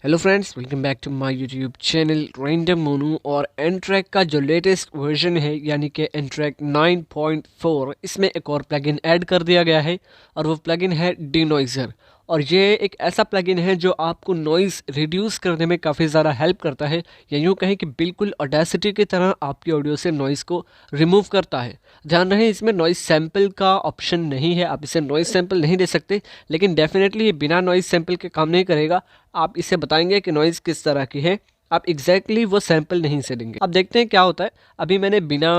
Hello friends, welcome back to my YouTube channel random Monu. और एनट्रैक का जो लेटेस्ट वर्जन है यानी कि एनट्रैक 9.4, इसमें एक और प्लगइन ऐड कर दिया गया है और वो प्लगइन है डिनॉइज़र। और ये एक ऐसा प्लगइन है जो आपको नॉइज़ रिड्यूस करने में काफ़ी ज़्यादा हेल्प करता है, या यूँ कहें कि बिल्कुल ऑडेसिटी की तरह आपकी ऑडियो से नॉइज़ को रिमूव करता है। ध्यान रहे, इसमें नॉइज़ सैंपल का ऑप्शन नहीं है, आप इसे नॉइज़ सैंपल नहीं दे सकते, लेकिन डेफिनेटली ये बिना नॉइज़ सैंपल के काम नहीं करेगा। आप इसे बताएंगे कि नॉइज़ किस तरह की है, आप एग्जैक्टली वो सैंपल नहीं से देंगे। अब देखते हैं क्या होता है। अभी मैंने बिना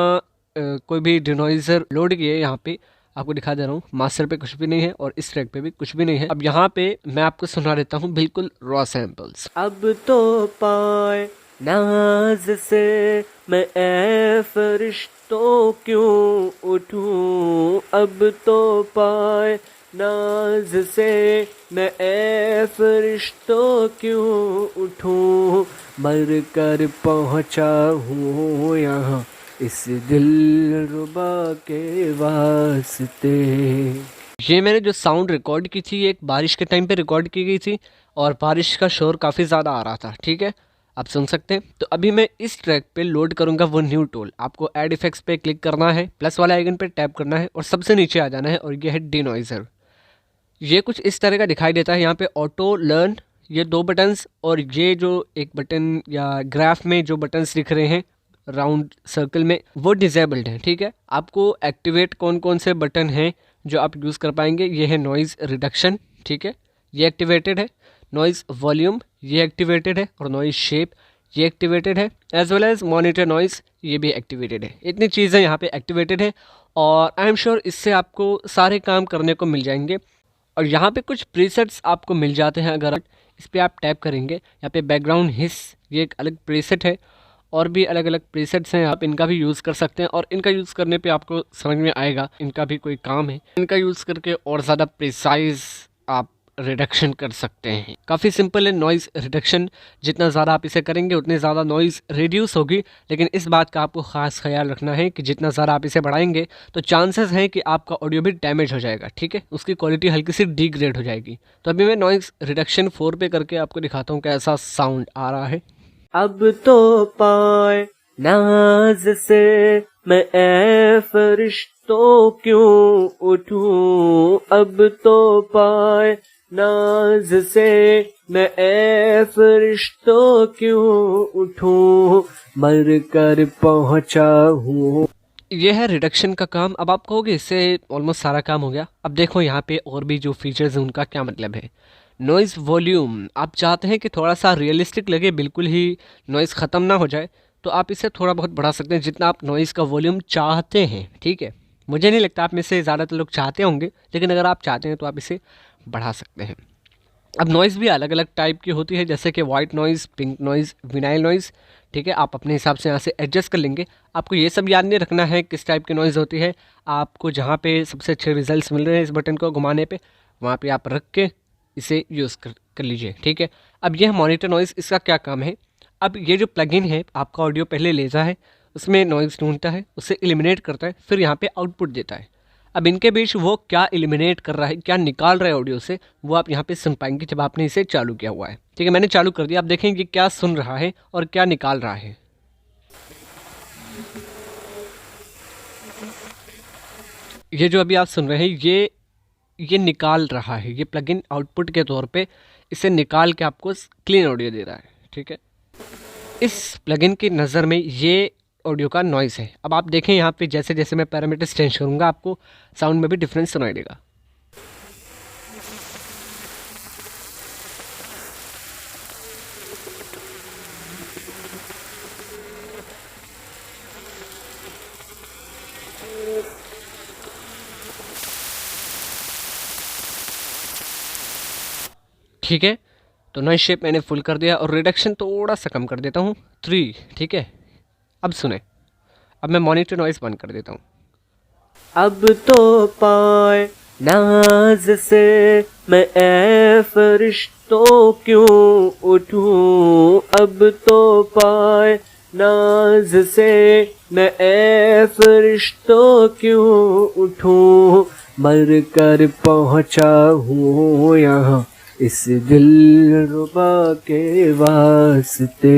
कोई भी डिनॉइज़र लोड किए यहाँ पे आपको दिखा दे रहा हूँ। मास्टर पे कुछ भी नहीं है और इस ट्रैक पे भी कुछ भी नहीं है। अब यहाँ पे मैं आपको सुना देता हूँ बिल्कुल रॉ सैंपल्स। अब तो पाए नाज से मैं ए फरिश्तों क्यों उठूं, अब तो पाए नाज से मैं ए फरिश्तों क्यों उठूं, मर कर पहुँचा हूँ यहाँ इस दिलरुबा के वास्ते। ये मैंने जो साउंड रिकॉर्ड की थी, एक बारिश के टाइम पे रिकॉर्ड की गई थी और बारिश का शोर काफ़ी ज़्यादा आ रहा था। ठीक है, आप सुन सकते हैं। तो अभी मैं इस ट्रैक पे लोड करूँगा वो न्यू टूल। आपको ऐड इफेक्ट्स पे क्लिक करना है, प्लस वाला आइकन पे टैप करना है और सबसे नीचे आ जाना है और ये है डिनॉइज़र। ये कुछ इस तरह का दिखाई देता है। यहाँ पे ऑटो लर्न, ये दो बटन्स, और ये जो एक बटन या ग्राफ में जो बटन्स दिख रहे हैं राउंड सर्कल में, वो डिजेबल्ड हैं। ठीक है, आपको एक्टिवेट कौन कौन से बटन हैं जो आप यूज़ कर पाएंगे। ये है नॉइज़ रिडक्शन, ठीक है, ये एक्टिवेटेड है। नॉइज़ वॉल्यूम, ये एक्टिवेटेड है। और नॉइज़ शेप, ये एक्टिवेटेड है। As well as monitor noise, ये भी एक्टिवेटेड है। इतनी चीज़ें यहाँ पे एक्टिवेटेड है और आई एम श्योर इससे आपको सारे काम करने को मिल जाएंगे। और यहाँ पे कुछ प्रीसेट्स आपको मिल जाते हैं। अगर इस पर आप टैप करेंगे, यहाँ पे बैकग्राउंड हिस, ये एक अलग प्रीसेट है। और भी अलग अलग प्रीसेट्स हैं, आप इनका भी यूज़ कर सकते हैं। और इनका यूज़ करने पे आपको समझ में आएगा इनका भी कोई काम है। इनका यूज़ करके और ज़्यादा प्रिसाइज आप रिडक्शन कर सकते हैं। काफ़ी सिंपल है नॉइज़ रिडक्शन। जितना ज़्यादा आप इसे करेंगे उतनी ज़्यादा नॉइज़ रिड्यूस होगी, लेकिन इस बात का आपको ख़ास ख्याल रखना है कि जितना ज़्यादा आप इसे बढ़ाएंगे तो चांसेस हैं कि आपका ऑडियो भी डैमेज हो जाएगा। ठीक है, उसकी क्वालिटी हल्की सी डिग्रेड हो जाएगी। तो अभी मैं नॉइज़ रिडक्शन 4 पे करके आपको दिखाता हूँ कैसा साउंड आ रहा है। अब तो पाए नाज से मैं ए फरिश्तों क्यों उठूं, अब तो पाए नाज से मैं ए फरिश्तों क्यों उठूं, मर कर पहुँचा हूँ। यह है रिडक्शन का काम। अब आप कहोगे इससे ऑलमोस्ट सारा काम हो गया। अब देखो यहाँ पे और भी जो फीचर्स हैं उनका क्या मतलब है। नॉइज़ वॉल्यूम, आप चाहते हैं कि थोड़ा सा रियलिस्टिक लगे, बिल्कुल ही नॉइज़ ख़त्म ना हो जाए, तो आप इसे थोड़ा बहुत बढ़ा सकते हैं जितना आप नॉइज़ का वॉल्यूम चाहते हैं। ठीक है, मुझे नहीं लगता आप में से ज़्यादातर लोग चाहते होंगे, लेकिन अगर आप चाहते हैं तो आप इसे बढ़ा सकते हैं। अब नॉइज़ भी अलग अलग टाइप की होती है, जैसे कि white noise, pink noise, vinyl noise. ठीक है, आप अपने हिसाब से यहाँ से एडजस्ट कर लेंगे। आपको ये सब याद नहीं रखना है किस टाइप की नॉइज़ होती है। आपको जहाँ पे सबसे अच्छे रिजल्ट्स मिल रहे हैं इस बटन को घुमाने पे, वहाँ पे आप रख के इसे यूज़ कर लीजिए। ठीक है, अब यह मॉनिटर नॉइज़, इसका क्या काम है। अब ये जो प्लगइन है आपका ऑडियो पहले लेता है, उसमें नॉइज़ ढूंढता है, उसे एलिमिनेट करता है, फिर यहाँ पे आउटपुट देता है। अब इनके बीच वो क्या एलिमिनेट कर रहा है, क्या निकाल रहा है ऑडियो से, वो आप यहाँ पे सुन पाएंगे जब आपने इसे चालू किया हुआ है। ठीक है, मैंने चालू कर दिया। आप देखेंगे क्या सुन रहा है और क्या निकाल रहा है। ये जो अभी आप सुन रहे हैं ये निकाल रहा है। ये प्लगइन आउटपुट के तौर पे इसे निकाल के आपको क्लीन ऑडियो दे रहा है। ठीक है, इस प्लगइन की नज़र में ये ऑडियो का नॉइज़ है। अब आप देखें यहाँ पे जैसे जैसे मैं पैरामीटर्स चेंज करूँगा आपको साउंड में भी डिफरेंस सुनाई देगा। ठीक है, तो नॉइज़ शेप मैंने फुल कर दिया और रिडक्शन थोड़ा सा कम कर देता हूँ 3। ठीक है, अब सुने। अब मैं मॉनिटर नॉइज़ बंद कर देता हूँ। अब तो पाए नाज से मैं ए फरिश्तों क्यों उठूं, अब तो पाए नाज से मैं ए फरिश्तों क्यों उठूं, मर कर पहुँचा हूँ यहाँ इस दिलरुबा के वास्ते।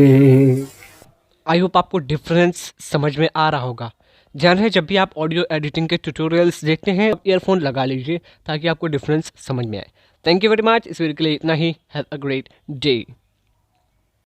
आई होप आपको डिफरेंस समझ में आ रहा होगा। ध्यान है, जब भी आप ऑडियो एडिटिंग के ट्यूटोरियल्स देखते हैं ईयरफोन लगा लीजिए ताकि आपको डिफरेंस समझ में आए। Thank you very much. इस वीडियो के लिए इतना ही। Have a great day.